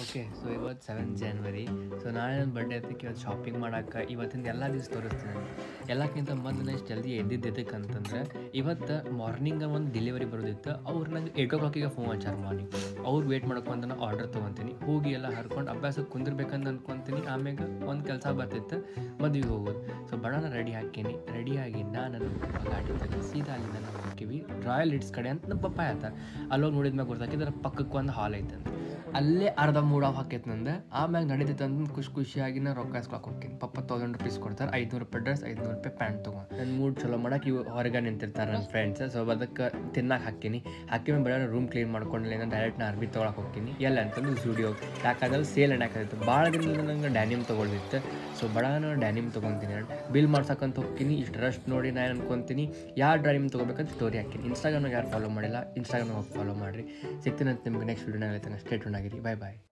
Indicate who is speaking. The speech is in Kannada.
Speaker 1: ಓಕೆ ಸೊ ಇವತ್ತು 7th January. ಸೊ ನಾಳೆ ನನ್ನ ಬರ್ಡೇ ಐತಕ್ಕೆ ಇವತ್ತು ಶಾಪಿಂಗ್ ಮಾಡೋಕೆ ಇವತ್ತಿಂದ ಎಲ್ಲ ದಿವಸ ತೋರಿಸ್ತೀನಿ ನಾನು. ಎಲ್ಲಕ್ಕಿಂತ ಮೊದಲು ನಾನು ಇಷ್ಟು ಜಲ್ದಿ ಎದ್ದಿದ್ದಕ್ಕೆ ಅಂತಂದ್ರೆ ಇವತ್ತು ಮಾರ್ನಿಂಗ್ ಒಂದು ಡೆಲಿವರಿ ಬರೋದಿತ್ತು. ಅವ್ರು ನಂಗೆ 8 o'clock ಫೋನ್ ಹಚ್ಚಾರ ಮಾರ್ನಿಂಗ್. ಅವ್ರು ವೇಟ್ ಮಾಡ್ಕೊಂತ ನಾನು ಆರ್ಡರ್ ತೊಗೊತೀನಿ, ಹೋಗಿ ಎಲ್ಲ ಹರ್ಕೊಂಡು ಅಭ್ಯಾಸಕ್ಕೆ ಕುಂದಿರ್ಬೇಕಂತ ಅಂದ್ಕೊತೀನಿ. ಆಮ್ಯಾಗ ಒಂದು ಕೆಲಸ ಬರ್ತಿತ್ತು, ಮದುವೆಗೆ ಹೋಗೋದು. ಸೊ ಬಡಾನ ರೆಡಿಯಾಗಿ ನಾನು ಗಾಡಿ ತೆಗೆದು ಸೀದಾ ಅಲ್ಲಿಂದ ನಾವು ಹೋಗ್ತೀವಿ ರಾಯಲ್ ಹಿಟ್ಸ್ ಕಡೆ ಅಂತ ನಮ್ಮ ಪಪ್ಪ ಹೇಳ್ತಾರೆ. ಅಲ್ಲೋಗಿ ನೋಡಿದ್ಮ್ಯಾಗ ಗೊತ್ತಾಕಿ ಇದರ ಪಕ್ಕಕ್ಕೆ ಒಂದು ಹಾಲ್ ಐತೆ ಅಂತ. ಅಲ್ಲೇ ಅರ್ಧ ಮೂಡ್ ಆಫ್ ಹಾಕೈತೆ ನಂದು. ಆಮ್ಯಾಗ ನಡೀತೈತೆ ಅಂತ ಖುಷಿಯಾಗಿ ನಾನು ರೊಕ್ಕ ಇಸ್ಕೊಳಕ್ಕೆ ಹೋಗ್ತೀನಿ. ಪಪ್ಪ ₹1000 ಕೊಡ್ತಾರೆ, ₹500 ಡ್ರೆಸ್, ₹500 ಪ್ಯಾಂಟ್ ತೊಗೊಂಡು. ನನ್ನ ಮೂಡ್ ಚಲೋ ಮಾಡೋಕೆ ಇವು ಹೊರಗೆ ನಿಂತಿರ್ತಾರೆ ನನ್ನ ಫ್ರೆಂಡ್ಸ್. ಸೊ ಅದಕ್ಕೆ ತಿನ್ನಕ್ಕೆ ಹಾಕಿ ಬೇಡ ರೂಮ್ ಕ್ಲೀನ್ ಮಾಡ್ಕೊಂಡಿಲ್ಲ ಡೈರೆಕ್ಟ್ ನಾ ಅರ್ಬಿ ತೊಗೊಳಕ್ಕೆ ಹೋಗ್ತೀನಿ. ಎಲ್ಲ ಅಂತಂದು ಸ್ಟುಡಿಯೋ ಯಾಕಂದ್ರೆ ಸೇಲ್ ಹಾಕೈತೆ. ಭಾಳ ದಿನದಿಂದ ನಂಗೆ ಡ್ಯಾನಿಮ್ ತೊಗೊಳ್ದಿತ್ತು. ಸೊ ಬಡ ನಾನು ಡ್ಯಾನಿಮ್ ತೊಗೊತೀನಿ. ಬಿಲ್ ಮಾಡ್ಸಕ್ಕಂತ ಹೋಗ್ತೀನಿ. ಇಷ್ಟು ರಸ್ಟ್ ನೋಡಿ ನಾನು ಅನ್ಕೊತೀನಿ ಯಾರು ಡ್ಯಾನಿಮ್ ತೊಗೋಬೇಕಂತ ಸ್ಟೋರಿ ಹಾಕಿನಿ. ಇನ್ಸ್ಟಾಗ್ರಾಮ್ನಾಗ ಯಾರು ಫಾಲೋ ಮಾಡಿಲ್ಲ, ಇನ್ಸ್ಟಾಗ್ರಾಮ್ನಾಗ ಹೋಗಿ ಫಾಲೋ ಮಾಡಿರಿ. ಸಿಗ್ತೀನಿ ಅಂತ ನಿಮ್ಗೆ ನೆಕ್ಸ್ಟ್ ವೀಡಿಯೋನಾಗ ಹೇಳ್ತೇನೆ. ಸ್ಟೇ ಟ್ಯೂನ್ ಆಗಿರಿ. ಬಾಯ್.